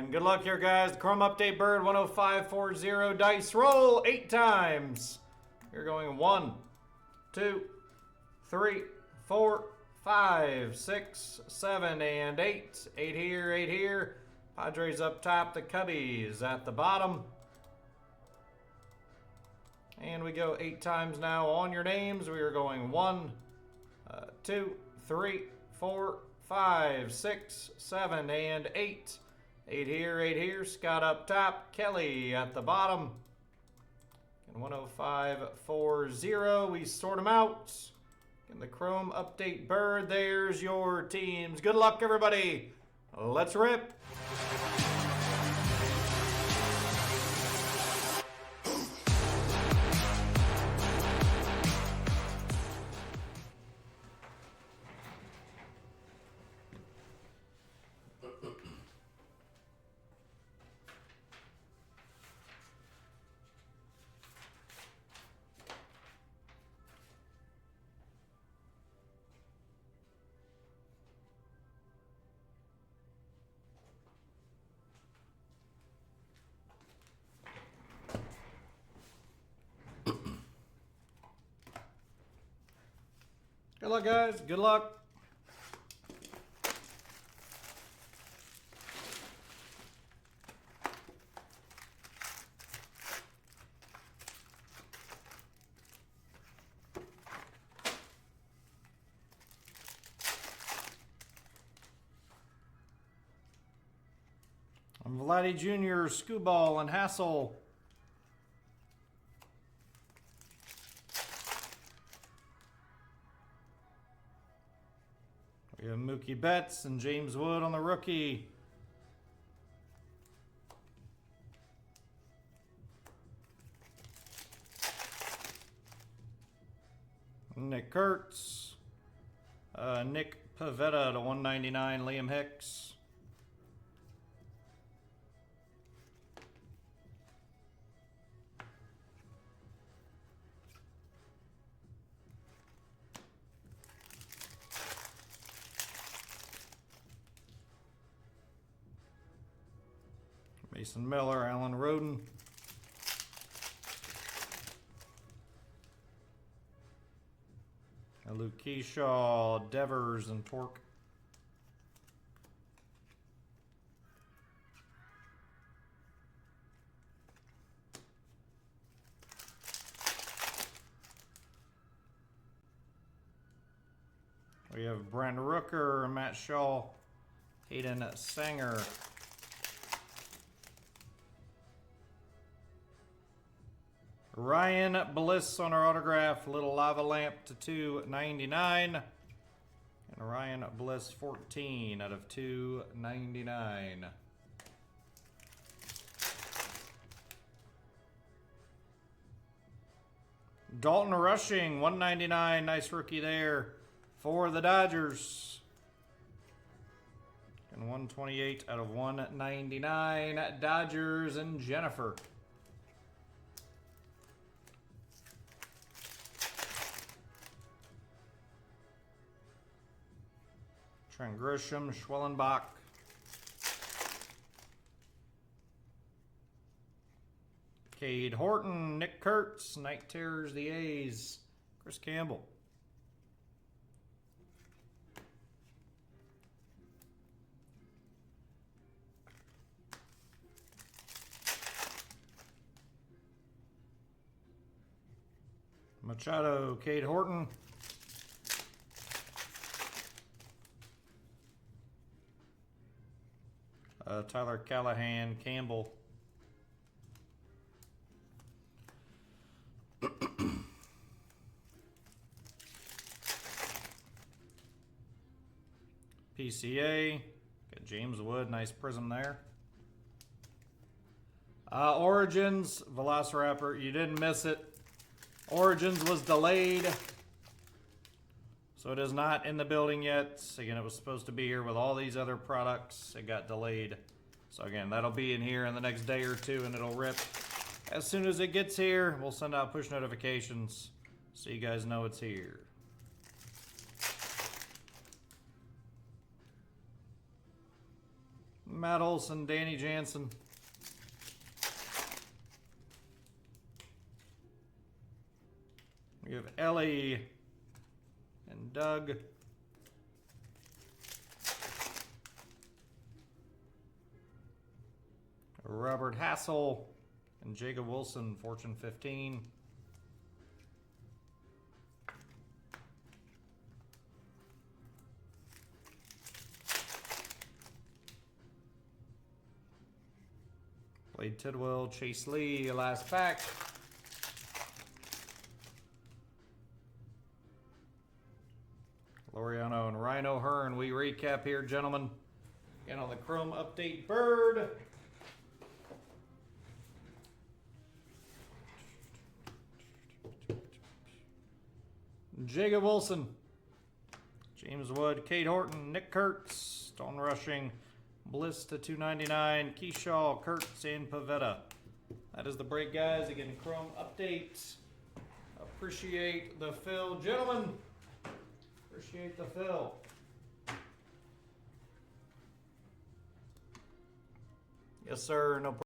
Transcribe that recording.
And good luck here, guys. The Chrome Update Bird 10540 dice roll 8 times. You're going 1, 2, 3, 4, 5, 6, 7, and 8. 8 here, 8 here. Padres up top, the Cubbies at the bottom. And we go 8 times now on your names. We are going 1, 2, 3, 4, 5, 6, 7, and 8. 8 here, 8 here. Scott up top, Kelly at the bottom. And 10540, we sort them out. And the Chrome Update Bird, there's your teams. Good luck, everybody. Let's rip. Good luck, guys. Good luck. I'm Vladdy Jr., Skubal, and Hassel. We have Mookie Betts and James Wood on the rookie. Nick Kurtz. Nick Pivetta to 199, Liam Hicks. Mason Miller, Alan Roden. Luke Keyshaw, Devers, and Torque. We have Brandon Rooker, Matt Shaw, Hayden Sanger. Ryan Bliss on our autograph, little lava lamp to 299. And Ryan Bliss 14 out of 299. Dalton Rushing, 199, nice rookie there for the Dodgers. And 128 out of 199, Dodgers and Jennifer. Trent Grisham, Schwellenbach. Cade Horton, Nick Kurtz, Night Terrors, the A's, Chris Campbell. Machado, Cade Horton. Tyler Callahan, Campbell. PCA, got James Wood, nice prism there. Origins, Velociraptor, you didn't miss it. Origins was delayed, so it is not in the building yet. Again, it was supposed to be here with all these other products. It got delayed. So again, that'll be in here in the next day or two, and it'll rip. As soon as it gets here, we'll send out push notifications so you guys know it's here. Matt Olson, Danny Jansen. We have Ellie and Doug. Robert Hassel and Jacob Wilson, Fortune 15. Blade Tidwell, Chase Lee, last pack. Loriano and Rhino Hearn. We recap here, gentlemen. Again on the Chrome Update Bird. Jacob Wilson, James Wood, Kate Horton, Nick Kurtz, Stone Rushing, Bliss to 299, Keyshaw, Kurtz, and Pavetta. That is the break, guys. Again, Chrome Update. Appreciate the fill, gentlemen. Appreciate the fill. Yes, sir. No problem.